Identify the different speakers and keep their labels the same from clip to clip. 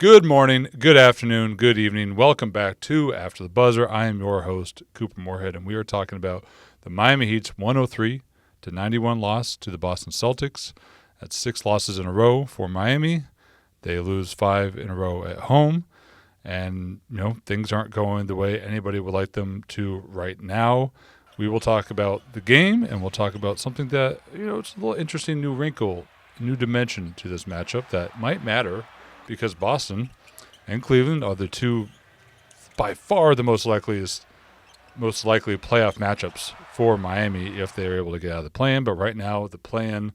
Speaker 1: Good morning, good afternoon, good evening. Welcome back to After the Buzzer. I am your host, Couper Moorhead, and we are talking about the Miami Heat's 103-91 loss to the Boston Celtics. That's 6 losses in a row for Miami. They lose 5 in a row at home, and things aren't going the way anybody would like them to right now. We will talk about the game, and we'll talk about something that it's a little interesting new wrinkle, new dimension to this matchup that might matter. Because Boston and Cleveland are the two, by far, the most likely playoff matchups for Miami if they're able to get out of the play-in. But right now, the play-in,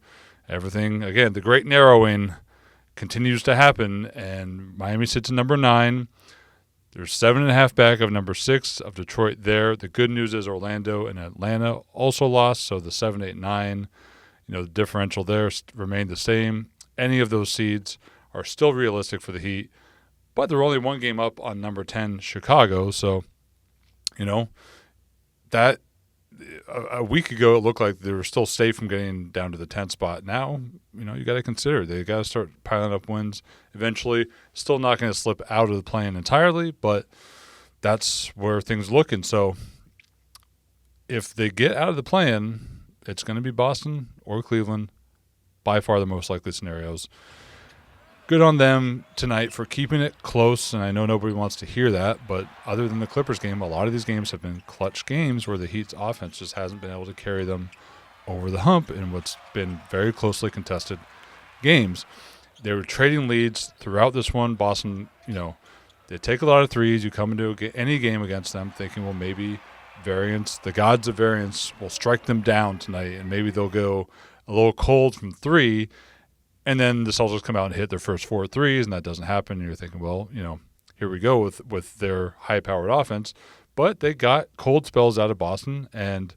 Speaker 1: everything, again, the great narrowing continues to happen, and Miami sits at number 9. There's 7.5 back of number 6 of Detroit there. The good news is Orlando and Atlanta also lost, so the 7, 8, 9, the differential there remained the same. Any of those seeds are still realistic for the Heat, but they're only one game up on number 10 Chicago. So, that a week ago it looked like they were still safe from getting down to the 10th spot. Now, you got to consider they got to start piling up wins eventually. Still not going to slip out of the play-in entirely, but that's where things are looking. So, if they get out of the play-in, it's going to be Boston or Cleveland, by far the most likely scenarios. Good on them tonight for keeping it close, and I know nobody wants to hear that, but other than the Clippers game, a lot of these games have been clutch games where the Heat's offense just hasn't been able to carry them over the hump in what's been very closely contested games. They were trading leads throughout this one. Boston, they take a lot of threes. You come into any game against them thinking, well, maybe the gods of variance will strike them down tonight, and maybe they'll go a little cold from 3. And then the Celtics come out and hit their first 4 threes, and that doesn't happen. And you're thinking, well, here we go with their high-powered offense. But they got cold spells out of Boston, and,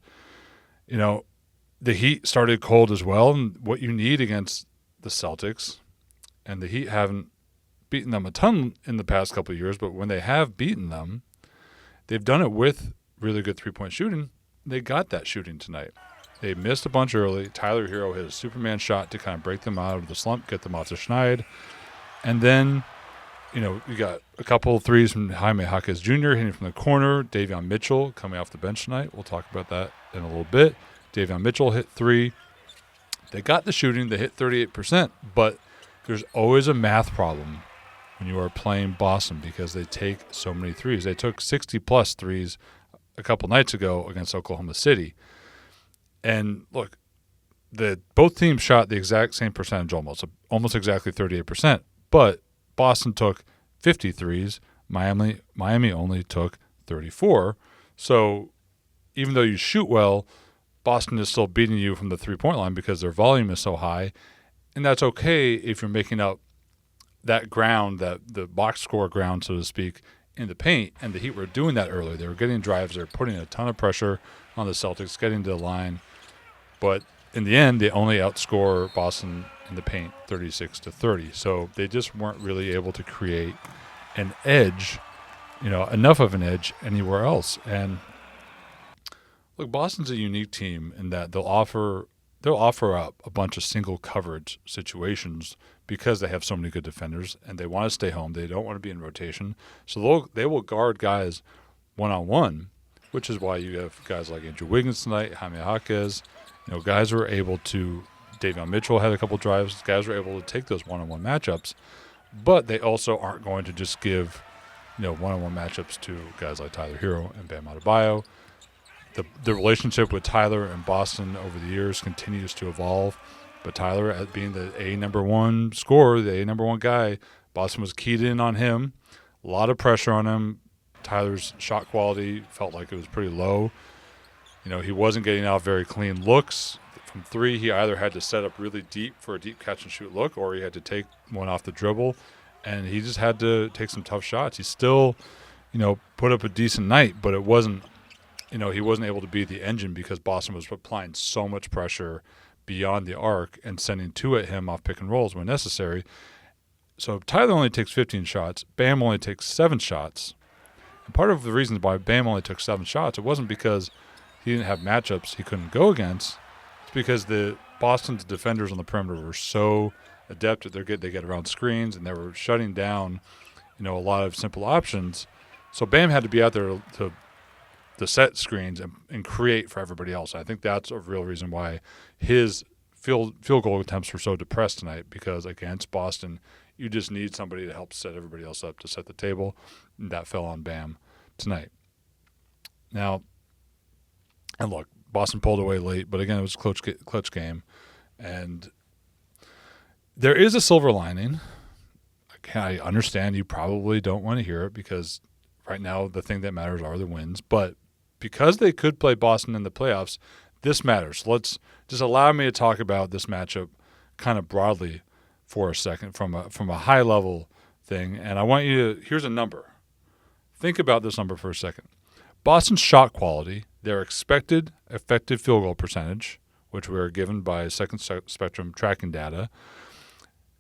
Speaker 1: the Heat started cold as well. And what you need against the Celtics, and the Heat haven't beaten them a ton in the past couple of years, but when they have beaten them, they've done it with really good three-point shooting. They got that shooting tonight. They missed a bunch early. Tyler Hero hit a Superman shot to kind of break them out of the slump, get them off the schneid. And then, you got a couple of threes from Jaime Jaquez Jr. hitting from the corner. Davion Mitchell coming off the bench tonight. We'll talk about that in a little bit. Davion Mitchell hit 3. They got the shooting. They hit 38%. But there's always a math problem when you are playing Boston because they take so many threes. They took 60-plus threes a couple nights ago against Oklahoma City. And look, both teams shot the exact same percentage almost exactly 38%. But Boston took 53s. Miami only took 34. So even though you shoot well, Boston is still beating you from the three-point line because their volume is so high. And that's okay if you're making up that ground, the box score ground, so to speak, in the paint. And the Heat were doing that earlier. They were getting drives. They were putting a ton of pressure on the Celtics, getting to the line. But in the end, they only outscore Boston in the paint 36-30. So they just weren't really able to create an edge, enough of an edge anywhere else. And look, Boston's a unique team in that they'll offer up a bunch of single coverage situations because they have so many good defenders and they want to stay home. They don't want to be in rotation. So they will guard guys one-on-one, which is why you have guys like Andrew Wiggins tonight, Jaime Jaquez. Guys were able to – Davion Mitchell had a couple drives. Guys were able to take those one-on-one matchups, but they also aren't going to just give, one-on-one matchups to guys like Tyler Hero and Bam Adebayo. The relationship with Tyler and Boston over the years continues to evolve, but Tyler, as being the number 1 scorer, the number 1 guy, Boston was keyed in on him. A lot of pressure on him. Tyler's shot quality felt like it was pretty low. He wasn't getting out very clean looks. From 3, he either had to set up really deep for a deep catch-and-shoot look or he had to take one off the dribble, and he just had to take some tough shots. He still, put up a decent night, but it wasn't, he wasn't able to be the engine because Boston was applying so much pressure beyond the arc and sending 2 at him off pick and rolls when necessary. So Tyler only takes 15 shots. Bam only takes 7 shots. And part of the reasons why Bam only took 7 shots, it wasn't because he didn't have matchups he couldn't go against. It's because the Boston's defenders on the perimeter were so adept at they get around screens, and they were shutting down, a lot of simple options. So Bam had to be out there to set screens and create for everybody else. I think that's a real reason why his field goal attempts were so depressed tonight, because against Boston, you just need somebody to help set everybody else up to set the table, and that fell on Bam tonight. Now, and look, Boston pulled away late, but again, it was a clutch game, and there is a silver lining. I understand you probably don't want to hear it, because right now the thing that matters are the wins, but because they could play Boston in the playoffs, this matters. Let's just allow me to talk about this matchup kind of broadly for a second from a high level thing, and I want you to, here's a number. Think about this number for a second. Boston's shot quality, their expected effective field goal percentage, which we were given by Second Spectrum tracking data,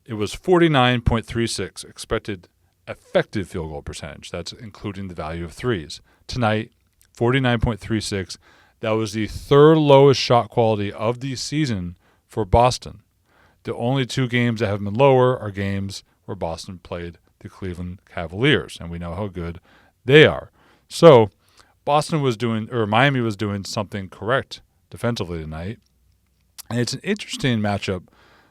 Speaker 1: it was 49.36 expected effective field goal percentage. That's including the value of threes. Tonight, 49.36. That was the third lowest shot quality of the season for Boston. The only two games that have been lower are games where Boston played the Cleveland Cavaliers, and we know how good they are. So Miami was doing something correct defensively tonight. And it's an interesting matchup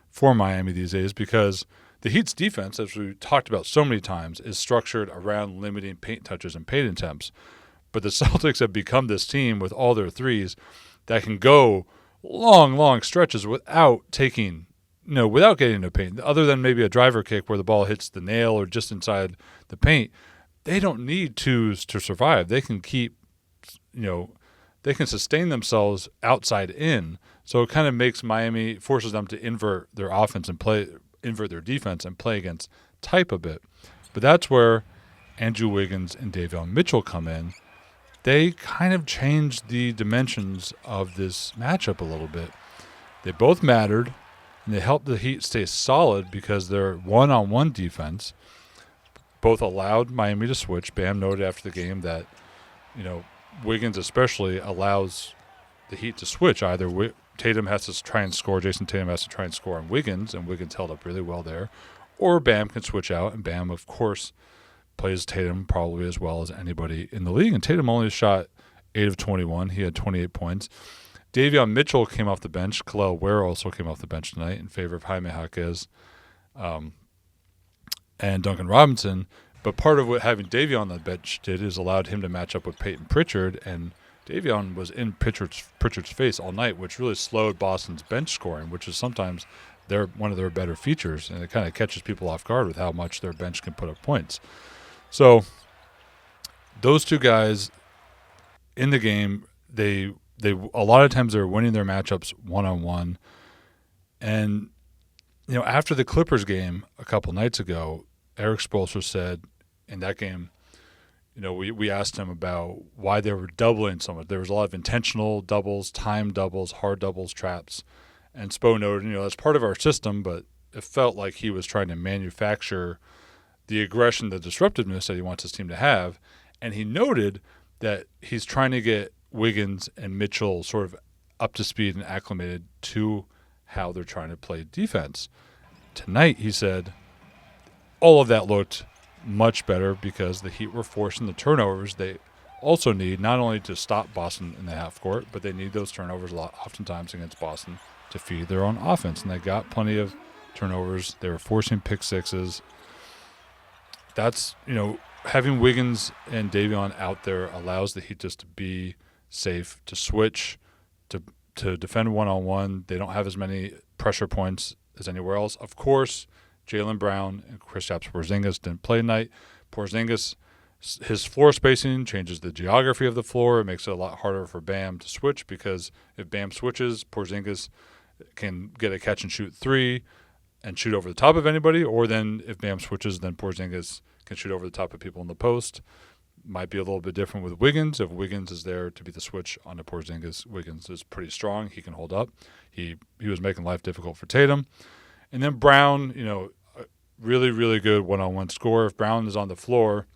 Speaker 1: for Miami these days, because the Heat's defense, as we talked about so many times, is structured around limiting paint touches and paint attempts. But the Celtics have become this team with all their threes that can go long stretches without getting into paint, other than maybe a driver kick where the ball hits the nail or just inside the paint. They don't need twos to survive. They can they can sustain themselves outside in. So it kind of forces them to invert their offense and invert their defense and play against type a bit. But that's where Andrew Wiggins and Davion Mitchell come in. They kind of changed the dimensions of this matchup a little bit. They both mattered, and they helped the Heat stay solid because their one-on-one defense both allowed Miami to switch. Bam noted after the game that, Wiggins especially allows the Heat to switch. Either Tatum has to try and score, Jason Tatum has to try and score on Wiggins, and Wiggins held up really well there, or Bam can switch out, and Bam, of course, plays Tatum probably as well as anybody in the league. And Tatum only shot 8 of 21. He had 28 points. Davion Mitchell came off the bench. Kel'el Ware also came off the bench tonight in favor of Jaime Jaquez and Duncan Robinson. But part of what having Davion on the bench did is allowed him to match up with Peyton Pritchard, and Davion was in Pritchard's face all night, which really slowed Boston's bench scoring, which is sometimes one of their better features, and it kind of catches people off guard with how much their bench can put up points. So those two guys in the game, they a lot of times they're winning their matchups one-on-one. And, after the Clippers game a couple nights ago, Eric Spoelstra said in that game, we asked him about why they were doubling so much. There was a lot of intentional doubles, time doubles, hard doubles, traps. And Spo noted, that's part of our system, but it felt like he was trying to manufacture the aggression, the disruptiveness that he wants his team to have. And he noted that he's trying to get Wiggins and Mitchell sort of up to speed and acclimated to how they're trying to play defense. Tonight, he said, all of that looked much better because the Heat were forcing the turnovers they also need, not only to stop Boston in the half court, but they need those turnovers oftentimes against Boston to feed their own offense. And they got plenty of turnovers. They were forcing pick sixes. That's, having Wiggins and Davion out there allows the Heat just to be safe, to switch, to defend one-on-one. They don't have as many pressure points as anywhere else. Of course, Jaylen Brown and Kristaps Porzingis didn't play tonight. Porzingis, his floor spacing changes the geography of the floor. It makes it a lot harder for Bam to switch, because if Bam switches, Porzingis can get a catch-and-shoot three and shoot over the top of anybody, or then if Bam switches, then Porzingis can shoot over the top of people in the post. Might be a little bit different with Wiggins. If Wiggins is there to be the switch onto Porzingis, Wiggins is pretty strong. He can hold up. He was making life difficult for Tatum. And then Brown, really, really good one-on-one scorer. If Brown is on the floor,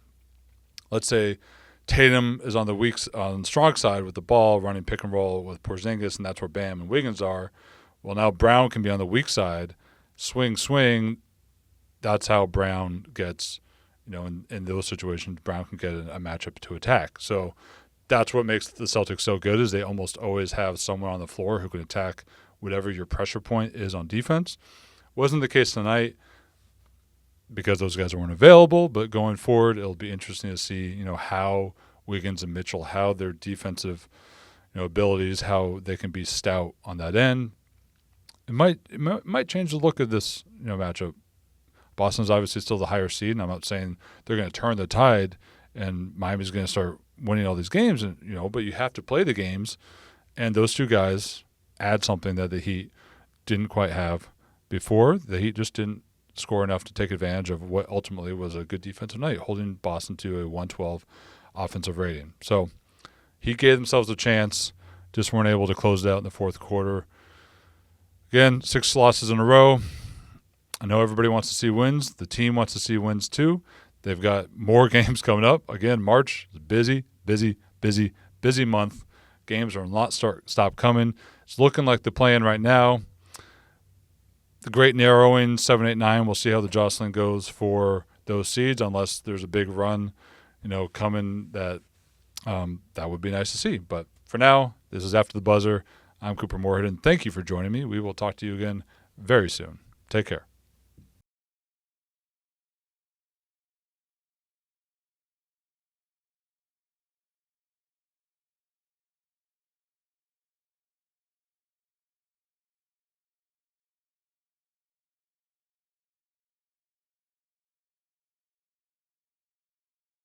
Speaker 1: let's say Tatum is on the strong side with the ball, running pick and roll with Porzingis, and that's where Bam and Wiggins are. Well, now Brown can be on the weak side, swing, that's how Brown gets, in those situations, Brown can get a matchup to attack. So that's what makes the Celtics so good is they almost always have someone on the floor who can attack whatever your pressure point is on defense. Wasn't the case tonight because those guys weren't available, but going forward, it'll be interesting to see, how Wiggins and Mitchell, how their defensive, abilities, how they can be stout on that end. It might change the look of this, matchup. Boston's obviously still the higher seed, and I'm not saying they're going to turn the tide and Miami's going to start winning all these games, and but you have to play the games, and those two guys add something that the Heat didn't quite have before. The Heat just didn't score enough to take advantage of what ultimately was a good defensive night, holding Boston to a 112 offensive rating. So Heat gave themselves a chance, just weren't able to close it out in the fourth quarter. Again, 6 losses in a row. I know everybody wants to see wins. The team wants to see wins too. They've got more games coming up. Again, March is busy month. Games are not stop coming. It's looking like the plan right now. The great narrowing, 7, 8, 9. We'll see how the jostling goes for those seeds, unless there's a big run, coming that would be nice to see. But for now, this is After the Buzzer. I'm Couper Moorhead, and thank you for joining me. We will talk to you again very soon. Take care.